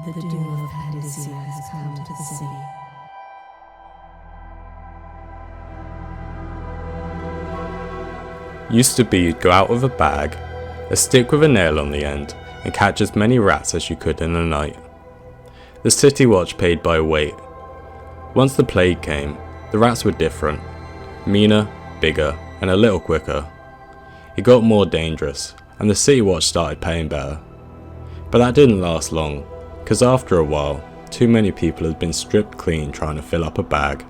The doom of Panacea has come to the city. Used to be you'd go out with a bag, a stick with a nail on the end, and catch as many rats as you could in a night. The city watch paid by weight. Once the plague came, the rats were different, meaner, bigger, and a little quicker. It got more dangerous, and the city watch started paying better. But that didn't last long, because after a while, too many people had been stripped clean trying to fill up a bag.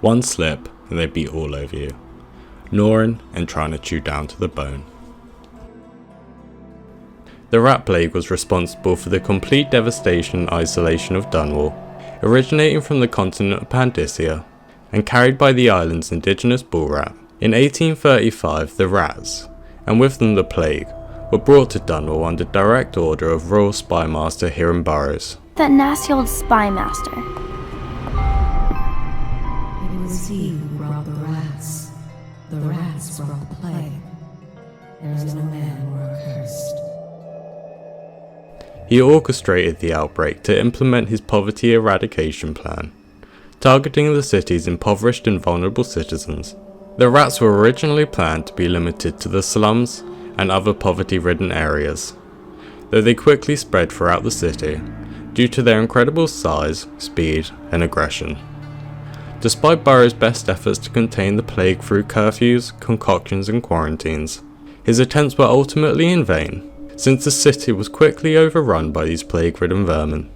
One slip, and they'd be all over you, gnawing and trying to chew down to the bone. The rat plague was responsible for the complete devastation and isolation of Dunwall, originating from the continent of Pandyssia and carried by the island's indigenous bull rat. In 1835, the rats, and with them the plague, were brought to Dunwall under direct order of Royal Spy Master Hiram Burrows. That nasty old spy master. It was he who brought the rats. The rats brought the plague. There is no man more accursed. He orchestrated the outbreak to implement his poverty eradication plan, targeting the city's impoverished and vulnerable citizens. The rats were originally planned to be limited to the slums and other poverty-ridden areas, though they quickly spread throughout the city due to their incredible size, speed, and aggression. Despite Burrows' best efforts to contain the plague through curfews, concoctions, and quarantines, his attempts were ultimately in vain, since the city was quickly overrun by these plague-ridden vermin.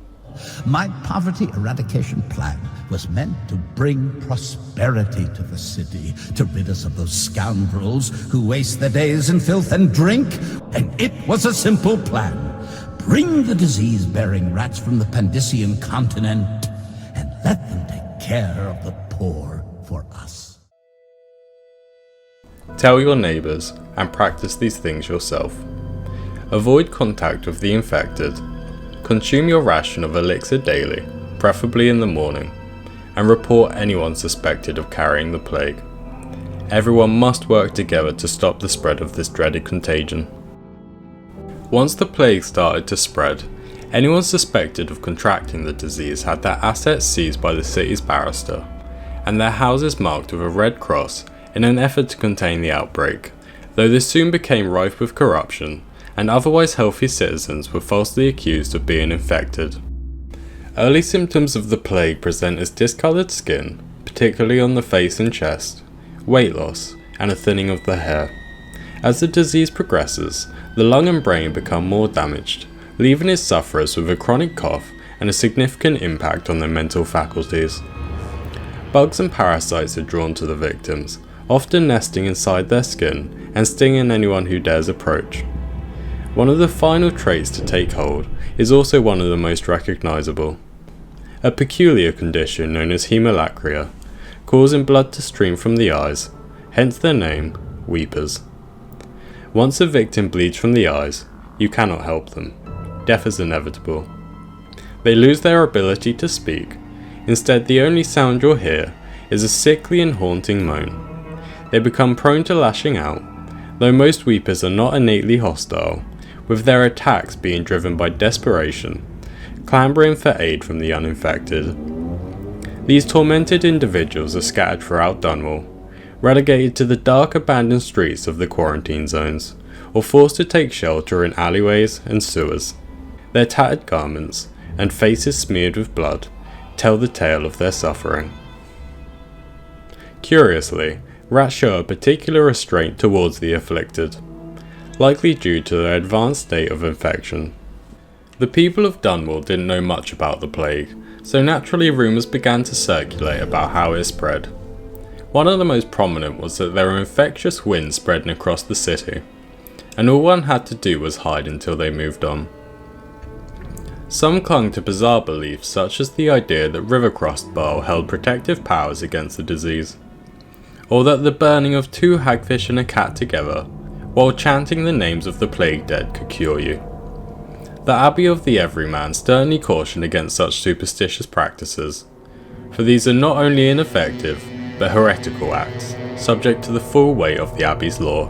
My poverty eradication plan was meant to bring prosperity to the city, to rid us of those scoundrels who waste their days in filth and drink. And it was a simple plan. Bring the disease-bearing rats from the Pandyssian continent and let them take care of the poor for us. Tell your neighbours and practice these things yourself. Avoid contact with the infected. Consume your ration of elixir daily, preferably in the morning, and report anyone suspected of carrying the plague. Everyone must work together to stop the spread of this dreaded contagion. Once the plague started to spread, anyone suspected of contracting the disease had their assets seized by the city's barrister, and their houses marked with a red cross in an effort to contain the outbreak, though this soon became rife with corruption, and otherwise healthy citizens were falsely accused of being infected. Early symptoms of the plague present as discoloured skin, particularly on the face and chest, weight loss, and a thinning of the hair. As the disease progresses, the lung and brain become more damaged, leaving its sufferers with a chronic cough and a significant impact on their mental faculties. Bugs and parasites are drawn to the victims, often nesting inside their skin and stinging anyone who dares approach. One of the final traits to take hold is also one of the most recognisable. A peculiar condition known as hemolacria, causing blood to stream from the eyes, hence their name, weepers. Once a victim bleeds from the eyes, you cannot help them. Death is inevitable. They lose their ability to speak. Instead, the only sound you'll hear is a sickly and haunting moan. They become prone to lashing out, though most weepers are not innately hostile, with their attacks being driven by desperation, clambering for aid from the uninfected. These tormented individuals are scattered throughout Dunwall, relegated to the dark abandoned streets of the quarantine zones, or forced to take shelter in alleyways and sewers. Their tattered garments, and faces smeared with blood, tell the tale of their suffering. Curiously, rats show a particular restraint towards the afflicted, likely due to their advanced state of infection. The people of Dunwall didn't know much about the plague, so naturally rumours began to circulate about how it spread. One of the most prominent was that there were infectious winds spreading across the city, and all one had to do was hide until they moved on. Some clung to bizarre beliefs such as the idea that river-crossed bile held protective powers against the disease, or that the burning of 2 hagfish and a cat together, while chanting the names of the plague dead, could cure you. The Abbey of the Everyman sternly cautioned against such superstitious practices, for these are not only ineffective, but heretical acts, subject to the full weight of the Abbey's law.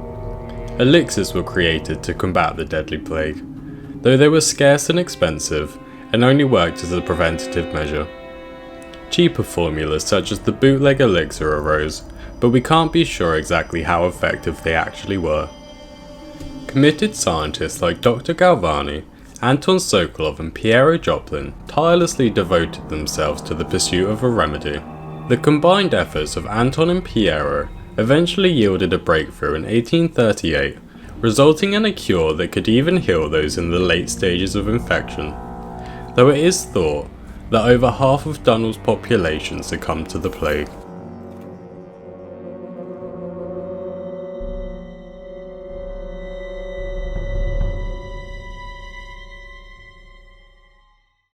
Elixirs were created to combat the deadly plague, though they were scarce and expensive, and only worked as a preventative measure. Cheaper formulas such as the bootleg elixir arose, but we can't be sure exactly how effective they actually were. Committed scientists like Dr. Galvani, Anton Sokolov and Piero Joplin tirelessly devoted themselves to the pursuit of a remedy. The combined efforts of Anton and Piero eventually yielded a breakthrough in 1838, resulting in a cure that could even heal those in the late stages of infection, though it is thought that over half of Dunwell's population succumbed to the plague.